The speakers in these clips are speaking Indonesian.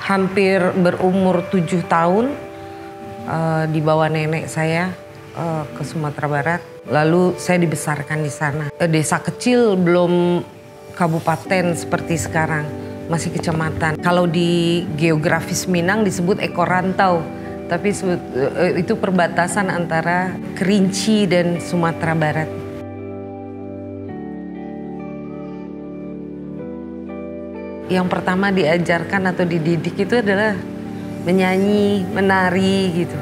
hampir berumur 7 tahun dibawa nenek saya ke Sumatera Barat. Lalu saya dibesarkan di sana. Desa kecil, belum kabupaten seperti sekarang, masih kecamatan. Kalau di geografis Minang disebut ekor rantau, tapi itu perbatasan antara Kerinci dan Sumatera Barat. Yang pertama diajarkan atau dididik itu adalah menyanyi, menari gitu.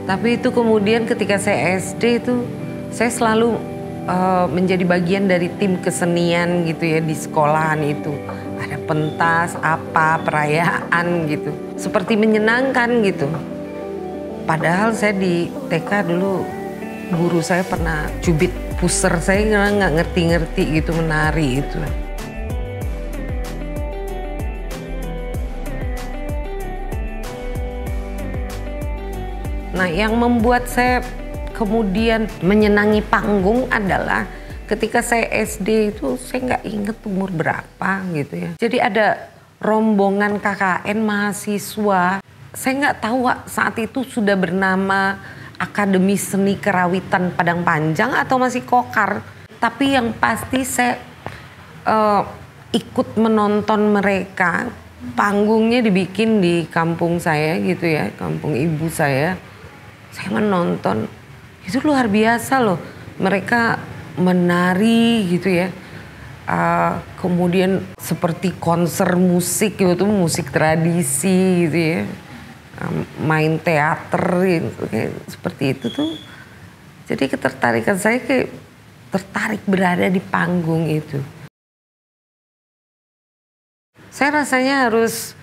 Tapi itu kemudian ketika saya SD itu saya selalu menjadi bagian dari tim kesenian gitu ya di sekolahan itu. Ada pentas, apa, perayaan gitu. Seperti menyenangkan gitu. Padahal saya di TK dulu guru saya pernah cubit puser saya nggak ngerti-ngerti gitu menari itu. Nah, yang membuat saya kemudian menyenangi panggung adalah ketika saya SD itu saya nggak inget umur berapa gitu ya. Jadi ada rombongan KKN mahasiswa. Saya nggak tahu saat itu sudah bernama Akademi Seni Kerawitan Padang Panjang atau masih Kokar. Tapi yang pasti saya ikut menonton mereka. Panggungnya dibikin di kampung saya gitu ya, kampung ibu saya. Saya menonton, itu luar biasa loh. Mereka menari gitu ya. Kemudian seperti konser musik gitu, musik tradisi gitu ya. Main teater gitu, kayak seperti itu tuh. Jadi ketertarikan saya kayak tertarik berada di panggung itu. Saya rasanya harus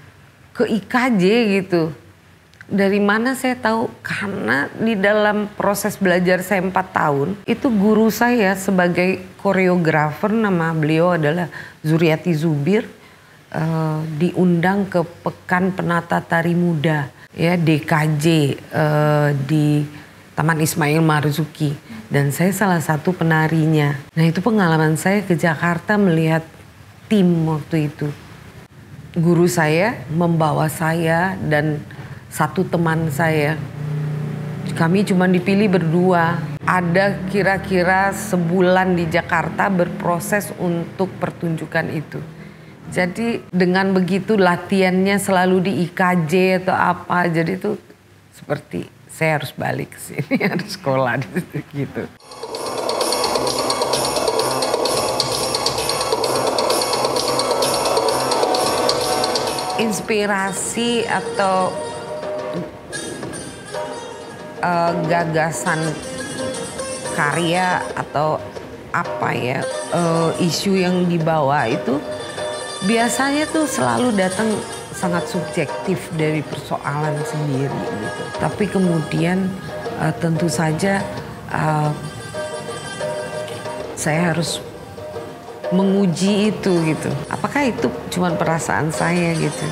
ke IKJ gitu. Dari mana saya tahu? Karena di dalam proses belajar saya 4 tahun, itu guru saya sebagai koreografer, nama beliau adalah Zuriati Zubir, diundang ke Pekan Penata Tari Muda, ya DKJ di Taman Ismail Marzuki. Dan saya salah satu penarinya. Nah itu pengalaman saya ke Jakarta melihat tim waktu itu. Guru saya membawa saya dan satu teman saya. Kami cuma dipilih berdua. Ada kira-kira sebulan di Jakarta berproses untuk pertunjukan itu. Jadi dengan begitu latihannya selalu di IKJ atau apa. Jadi itu seperti saya harus balik ke sini, harus sekolah gitu. Inspirasi atau gagasan karya atau apa ya isu yang dibawa itu biasanya tuh selalu datang sangat subjektif dari persoalan sendiri gitu. Tapi kemudian tentu saja saya harus menguji itu gitu. Apakah itu cuma perasaan saya gitu?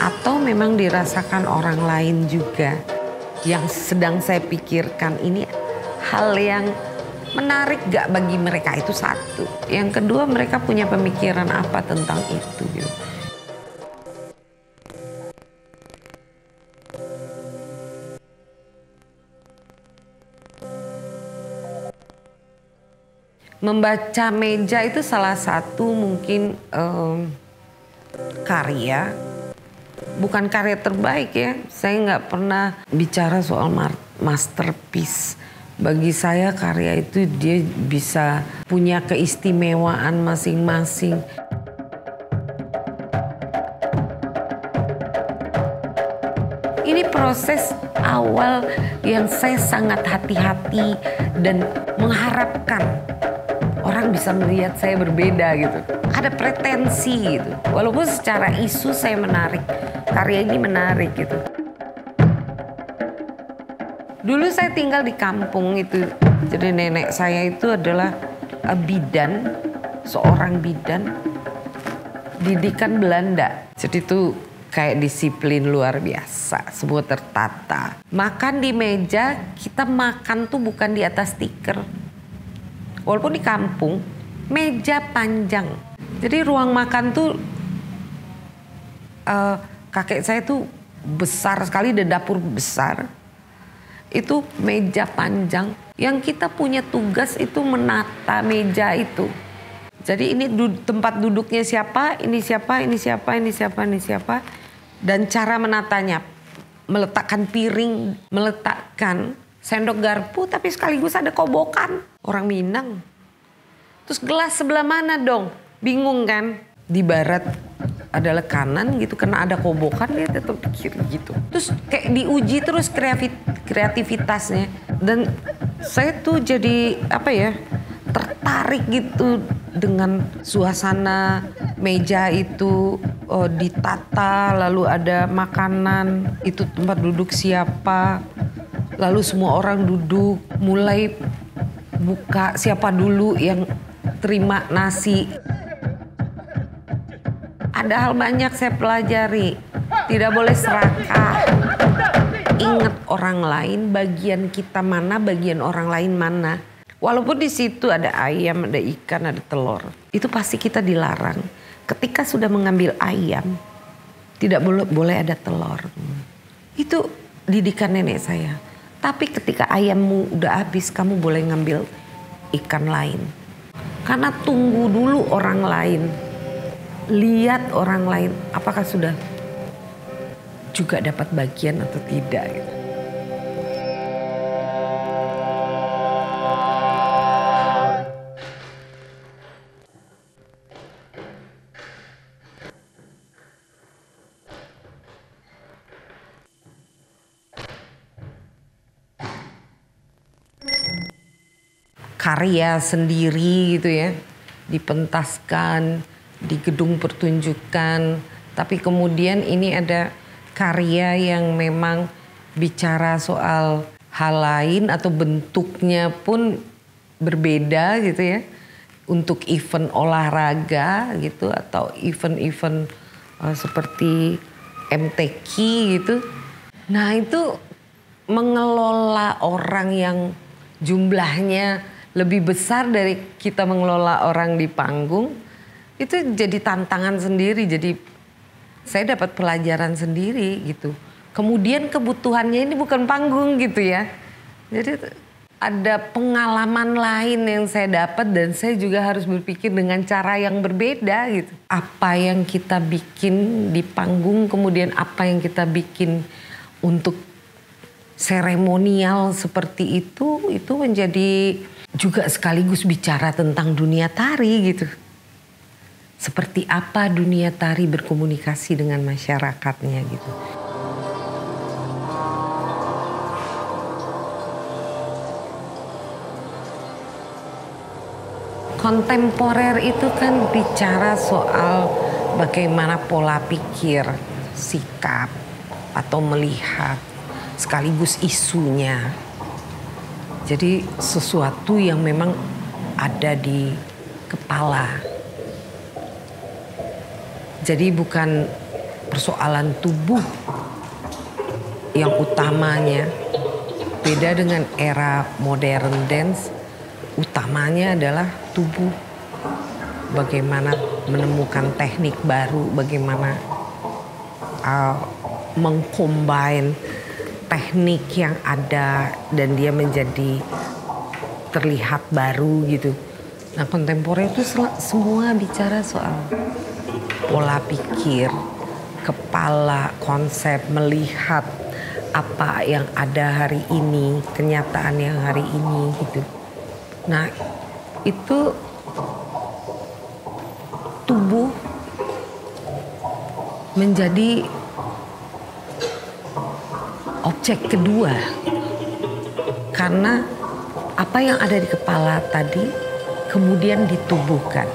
Atau memang dirasakan orang lain juga? Yang sedang saya pikirkan ini hal yang menarik gak bagi mereka, itu satu. Yang kedua, mereka punya pemikiran apa tentang itu gitu. Membaca meja itu salah satu mungkin karya. Bukan karya terbaik ya, saya nggak pernah bicara soal masterpiece. Bagi saya karya itu dia bisa punya keistimewaan masing-masing. Ini proses awal yang saya sangat hati-hati dan mengharapkan orang bisa melihat saya berbeda gitu. Ada pretensi gitu. Walaupun secara isu saya menarik, karya ini menarik gitu. Dulu saya tinggal di kampung itu. Jadi nenek saya itu adalah bidan, seorang bidan, didikan Belanda. Jadi itu kayak disiplin luar biasa, semua tertata. Makan di meja, kita makan tuh bukan di atas tikar. Walaupun di kampung, meja panjang. Jadi ruang makan tuh kakek saya tuh besar sekali, ada dapur besar. Itu meja panjang. Yang kita punya tugas itu menata meja itu. Jadi ini tempat duduknya siapa, ini siapa, ini siapa, ini siapa, ini siapa. Dan cara menatanya, meletakkan piring, meletakkan sendok garpu, tapi sekaligus ada kobokan. Orang Minang. Terus gelas sebelah mana dong? Bingung kan? Di barat adalah kanan gitu, karena ada kobokan dia tetap di kiri gitu. Terus kayak diuji terus kreativitasnya. Dan saya tuh jadi tertarik gitu dengan suasana meja itu ditata, lalu ada makanan, itu tempat duduk siapa, lalu semua orang duduk, mulai buka siapa dulu yang terima nasi. Ada hal banyak saya pelajari. Tidak boleh serakah. Ingat orang lain, bagian kita mana, bagian orang lain mana. Walaupun di situ ada ayam, ada ikan, ada telur. Itu pasti kita dilarang. Ketika sudah mengambil ayam, tidak boleh ada telur. Itu didikan nenek saya. Tapi ketika ayammu udah habis, kamu boleh ngambil ikan lain. Karena tunggu dulu orang lain. Lihat orang lain apakah sudah juga dapat bagian atau tidak gitu. Karya sendiri gitu ya, dipentaskan di gedung pertunjukan, tapi kemudian ini ada karya yang memang bicara soal hal lain atau bentuknya pun berbeda gitu ya, untuk event olahraga gitu atau event-event seperti MTQ gitu. Nah itu mengelola orang yang jumlahnya lebih besar dari kita mengelola orang di panggung, itu jadi tantangan sendiri. Jadi saya dapat pelajaran sendiri gitu. Kemudian kebutuhannya ini bukan panggung gitu ya. Jadi ada pengalaman lain yang saya dapat dan saya juga harus berpikir dengan cara yang berbeda gitu. Apa yang kita bikin di panggung, kemudian apa yang kita bikin untuk seremonial seperti itu menjadi juga sekaligus bicara tentang dunia tari gitu. Seperti apa dunia tari berkomunikasi dengan masyarakatnya gitu. Kontemporer itu kan bicara soal bagaimana pola pikir, sikap, atau melihat, sekaligus isunya. Jadi sesuatu yang memang ada di kepala. Jadi bukan persoalan tubuh yang utamanya. Beda dengan era modern dance, utamanya adalah tubuh. Bagaimana menemukan teknik baru, bagaimana mengcombine teknik yang ada dan dia menjadi terlihat baru gitu. Nah kontemporer itu semua bicara soal pola pikir, kepala, konsep, melihat apa yang ada hari ini, kenyataan yang hari ini gitu. Nah itu tubuh menjadi objek kedua. Karena apa yang ada di kepala tadi kemudian ditubuhkan.